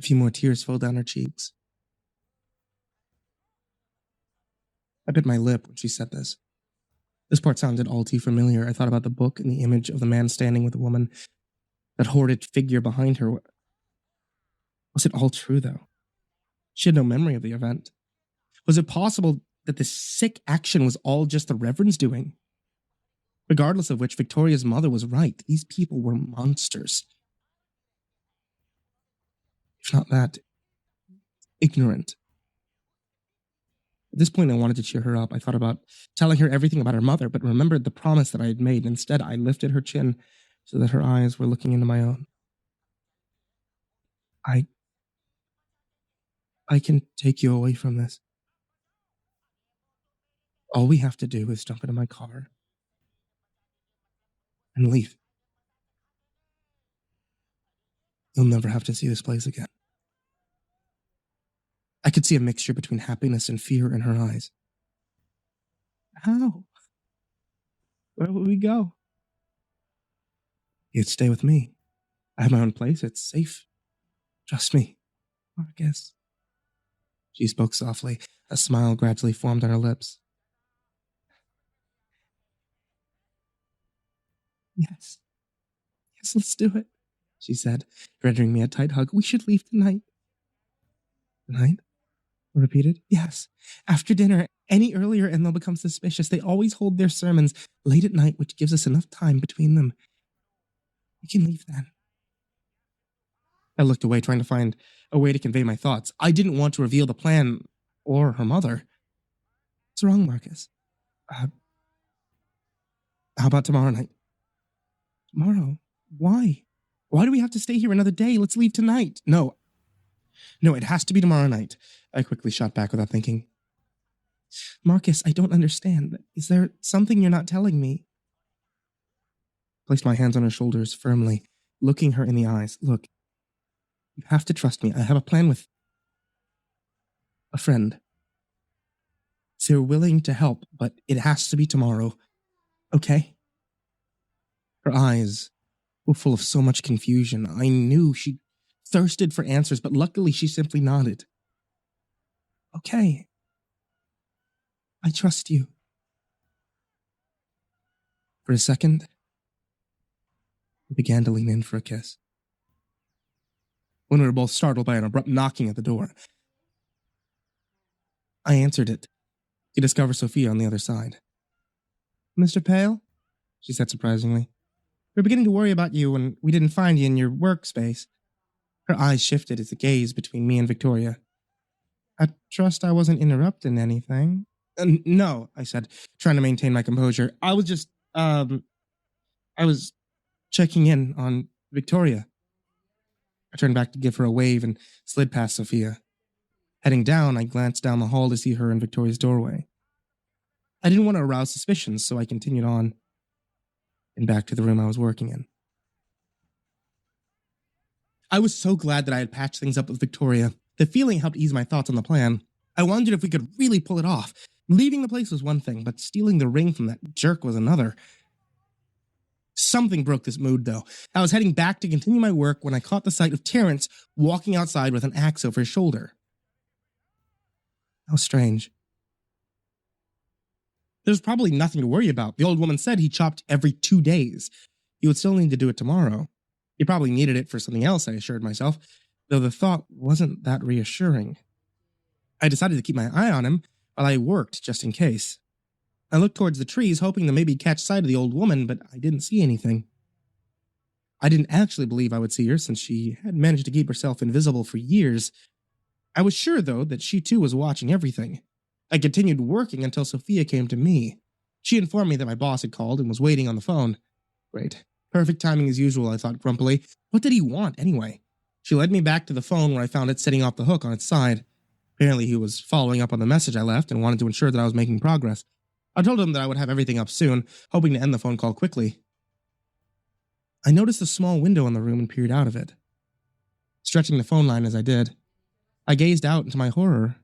A few more tears fell down her cheeks. I bit my lip when she said this. This part sounded all too familiar. I thought about the book and the image of the man standing with the woman, that horrid figure behind her. Was it all true, though? She had no memory of the event. Was it possible that this sick action was all just the Reverend's doing? Regardless of which, Victoria's mother was right. These people were monsters. If not that, ignorant. At this point, I wanted to cheer her up. I thought about telling her everything about her mother, but remembered the promise that I had made. Instead, I lifted her chin so that her eyes were looking into my own. I can take you away from this. All we have to do is jump into my car and leave. You'll never have to see this place again. I could see a mixture between happiness and fear in her eyes. How? Where would we go? You'd stay with me. I have my own place. It's safe. Trust me. I guess. She spoke softly. A smile gradually formed on her lips. Yes. Yes, let's do it, she said, rendering me a tight hug. We should leave tonight. Tonight? I repeated. Yes. After dinner. Any earlier and they'll become suspicious. They always hold their sermons late at night, which gives us enough time between them. We can leave then. I looked away, trying to find a way to convey my thoughts. I didn't want to reveal the plan or her mother. What's wrong, Marcus? How about tomorrow night? Tomorrow? Why? Why do we have to stay here another day? Let's leave tonight. No, it has to be tomorrow night. I quickly shot back without thinking. Marcus, I don't understand. Is there something you're not telling me? I placed my hands on her shoulders firmly, looking her in the eyes. Look, you have to trust me. I have a plan with a friend. They're willing to help, but it has to be tomorrow. Okay? Her eyes were full of so much confusion. I knew she thirsted for answers, but luckily she simply nodded. Okay. I trust you. For a second, I began to lean in for a kiss. When we were both startled by an abrupt knocking at the door, I answered it to discover Sophia on the other side. Mr. Pale? She said surprisingly. We were beginning to worry about you when we didn't find you in your workspace. Her eyes shifted as the gaze between me and Victoria. I trust I wasn't interrupting anything. No, I said, trying to maintain my composure. I was checking in on Victoria. I turned back to give her a wave and slid past Sophia. Heading down, I glanced down the hall to see her in Victoria's doorway. I didn't want to arouse suspicions, so I continued on and back to the room I was working in. I was so glad that I had patched things up with Victoria. The feeling helped ease my thoughts on the plan. I wondered if we could really pull it off. Leaving the place was one thing, but stealing the ring from that jerk was another. Something broke this mood, though. I was heading back to continue my work when I caught the sight of Terrence walking outside with an axe over his shoulder. How strange. There's probably nothing to worry about. The old woman said he chopped every 2 days. He would still need to do it tomorrow. He probably needed it for something else, I assured myself, though the thought wasn't that reassuring. I decided to keep my eye on him while I worked, just in case. I looked towards the trees, hoping to maybe catch sight of the old woman, but I didn't see anything. I didn't actually believe I would see her, since she had managed to keep herself invisible for years. I was sure, though, that she too was watching everything. I continued working until Sophia came to me. She informed me that my boss had called and was waiting on the phone. Great. Perfect timing as usual, I thought grumpily. What did he want, anyway? She led me back to the phone where I found it sitting off the hook on its side. Apparently he was following up on the message I left and wanted to ensure that I was making progress. I told him that I would have everything up soon, hoping to end the phone call quickly. I noticed a small window in the room and peered out of it. Stretching the phone line as I did, I gazed out into my horror.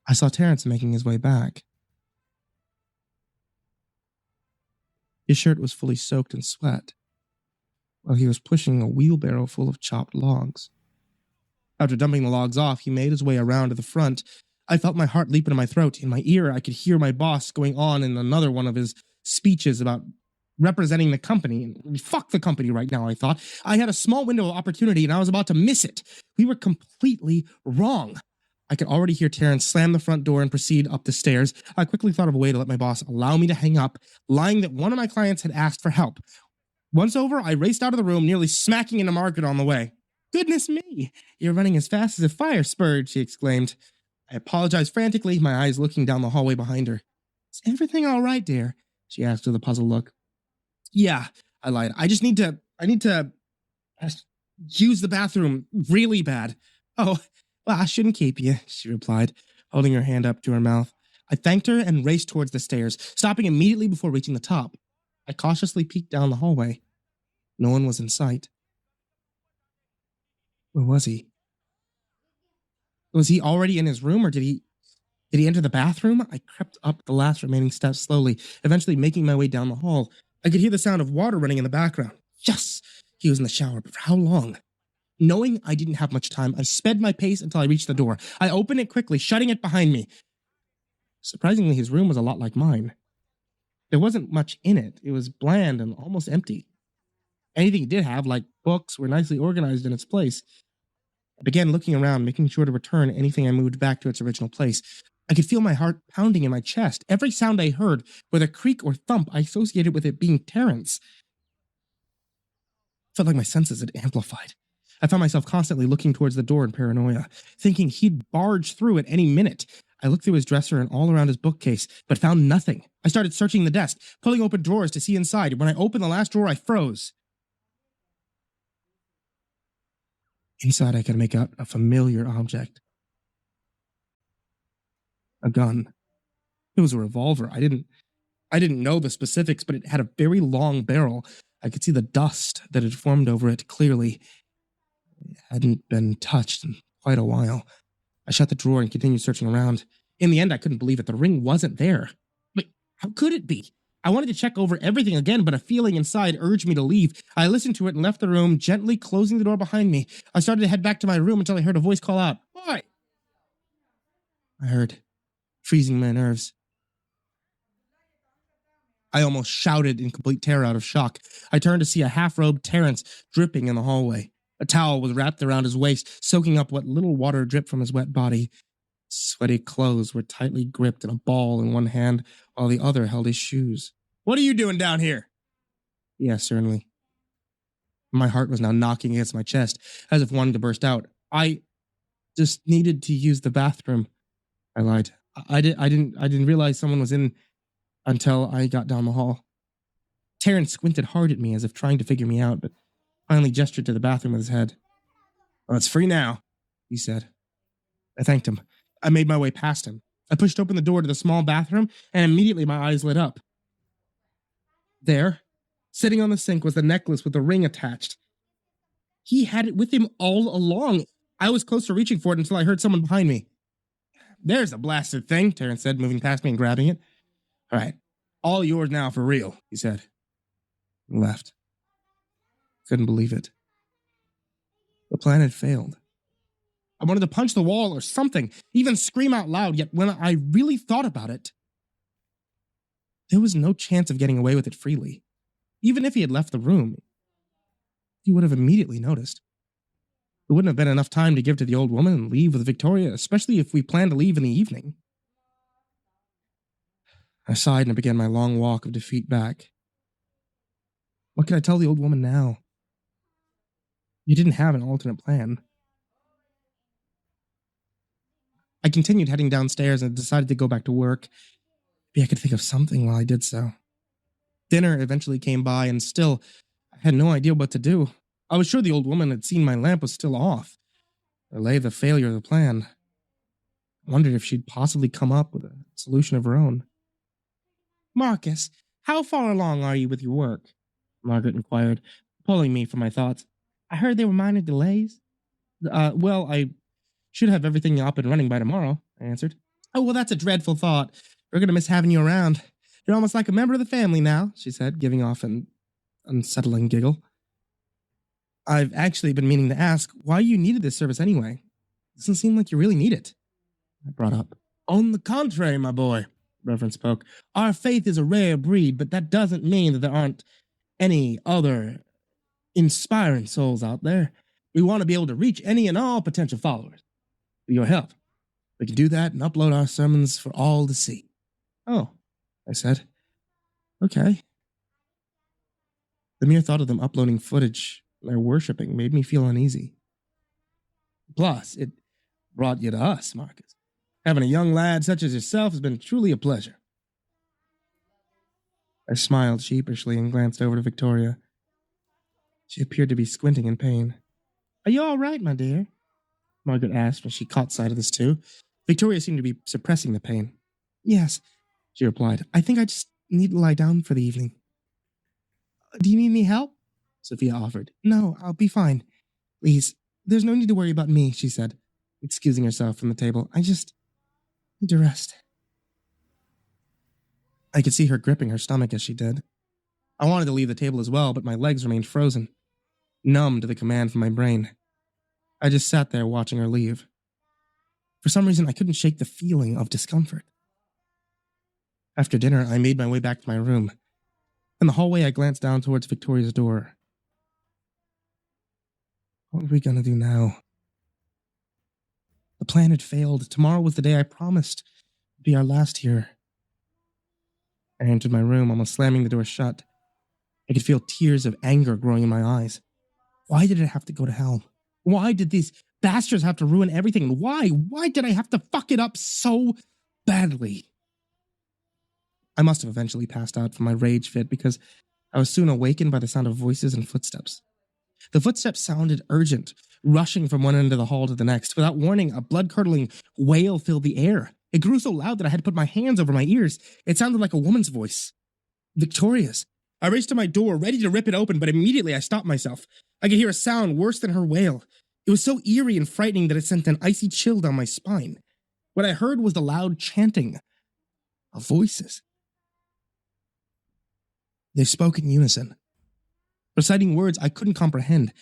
I saw Terrence making his way back. His shirt was fully soaked in sweat. while he was pushing a wheelbarrow full of chopped logs. After dumping the logs off, he made his way around to the front. I felt my heart leap into my throat. In my ear, I could hear my boss going on in another one of his speeches about representing the company. Fuck the company right now, I thought. I had a small window of opportunity and I was about to miss it. We were completely wrong. I could already hear Terrence slam the front door and proceed up the stairs. I quickly thought of a way to let my boss allow me to hang up, lying that one of my clients had asked for help. Once over, I raced out of the room, nearly smacking into Margaret on the way. Goodness me, you're running as fast as a fire spurred, she exclaimed. I apologized frantically, my eyes looking down the hallway behind her. Is everything all right, dear? She asked with a puzzled look. Yeah, I lied. I need to use the bathroom really bad. Oh, well, I shouldn't keep you, she replied, holding her hand up to her mouth. I thanked her and raced towards the stairs, stopping immediately before reaching the top. I cautiously peeked down the hallway. No one was in sight. Where was he? Was he already in his room, or did he enter the bathroom? I crept up the last remaining steps slowly, eventually making my way down the hall. I could hear the sound of water running in the background. Yes! He was in the shower, but for how long? Knowing I didn't have much time, I sped my pace until I reached the door. I opened it quickly, shutting it behind me. Surprisingly, his room was a lot like mine. There wasn't much in it. It was bland and almost empty. Anything it did have, like books, were nicely organized in its place. I began looking around, making sure to return anything I moved back to its original place. I could feel my heart pounding in my chest. Every sound I heard, whether creak or thump, I associated with it being Terrence. It felt like my senses had amplified. I found myself constantly looking towards the door in paranoia, thinking he'd barge through at any minute. I looked through his dresser and all around his bookcase, but found nothing. I started searching the desk, pulling open drawers to see inside. When I opened the last drawer, I froze. Inside, I could make out a familiar object. A gun. It was a revolver. I didn't know the specifics, but it had a very long barrel. I could see the dust that had formed over it clearly. It hadn't been touched in quite a while. I shut the drawer and continued searching around. In the end, I couldn't believe it. The ring wasn't there. But how could it be? I wanted to check over everything again, but a feeling inside urged me to leave. I listened to it and left the room, gently closing the door behind me. I started to head back to my room until I heard a voice call out, "Boy!" I heard, freezing my nerves. I almost shouted in complete terror out of shock. I turned to see a half-robed Terrence dripping in the hallway. A towel was wrapped around his waist, soaking up what little water dripped from his wet body. Sweaty clothes were tightly gripped in a ball in one hand, while the other held his shoes. "What are you doing down here?" He asked sternly. My heart was now knocking against my chest, as if wanting to burst out. "I just needed to use the bathroom," I lied. I didn't realize someone was in until I got down the hall." Terrence squinted hard at me as if trying to figure me out, but finally gestured to the bathroom with his head. "Well, it's free now," he said. I thanked him. I made my way past him. I pushed open the door to the small bathroom, and immediately my eyes lit up. There, sitting on the sink, was the necklace with the ring attached. He had it with him all along. I was close to reaching for it until I heard someone behind me. "There's the blasted thing," Terrence said, moving past me and grabbing it. "All right, all yours now for real," he said. And left. Couldn't believe it. The plan had failed. I wanted to punch the wall or something, even scream out loud, yet when I really thought about it, there was no chance of getting away with it freely. Even if he had left the room, he would have immediately noticed. There wouldn't have been enough time to give to the old woman and leave with Victoria, especially if we planned to leave in the evening. I sighed and I began my long walk of defeat back. What could I tell the old woman now? You didn't have an alternate plan. I continued heading downstairs and decided to go back to work. Maybe I could think of something while I did so. Dinner eventually came by, and still, I had no idea what to do. I was sure the old woman had seen my lamp was still off. There lay the failure of the plan. I wondered if she'd possibly come up with a solution of her own. "Marcus, how far along are you with your work?" Margaret inquired, pulling me from my thoughts. "I heard there were minor delays." Well, I should have everything up and running by tomorrow," I answered. "Oh, well, that's a dreadful thought. We're going to miss having you around. You're almost like a member of the family now," she said, giving off an unsettling giggle. I've actually been meaning to ask why you needed this service anyway. Doesn't seem like you really need it, I brought up. On the contrary, my boy, Reverend spoke, our faith is a rare breed, but that doesn't mean that there aren't any other inspiring souls out there. We want to be able to reach any and all potential followers. With your help, we can do that and upload our sermons for all to see. Oh, I said. Okay. The mere thought of them uploading footage they're worshipping made me feel uneasy. Plus, it brought you to us, Marcus. Having a young lad such as yourself has been truly a pleasure. I smiled sheepishly and glanced over to Victoria. She appeared to be squinting in pain. Are you all right, my dear? Margaret asked when she caught sight of this too. Victoria seemed to be suppressing the pain. Yes, she replied. I think I just need to lie down for the evening. Do you need any help? Sophia offered. No, I'll be fine. Please, there's no need to worry about me, she said, excusing herself from the table. I just need to rest. I could see her gripping her stomach as she did. I wanted to leave the table as well, but my legs remained frozen, numb to the command from my brain. I just sat there watching her leave. For some reason, I couldn't shake the feeling of discomfort. After dinner, I made my way back to my room. In the hallway, I glanced down towards Victoria's door. What were we going to do now? The plan had failed. Tomorrow was the day I promised would be our last here. I entered my room, almost slamming the door shut. I could feel tears of anger growing in my eyes. Why did it have to go to hell? Why did these bastards have to ruin everything? Why? Why did I have to fuck it up so badly? I must have eventually passed out from my rage fit because I was soon awakened by the sound of voices and footsteps. The footsteps sounded urgent, rushing from one end of the hall to the next. Without warning, a blood-curdling wail filled the air. It grew so loud that I had to put my hands over my ears. It sounded like a woman's voice. Victoria's. I raced to my door, ready to rip it open, but immediately I stopped myself. I could hear a sound worse than her wail. It was so eerie and frightening that it sent an icy chill down my spine. What I heard was the loud chanting of voices. They spoke in unison, reciting words I couldn't comprehend.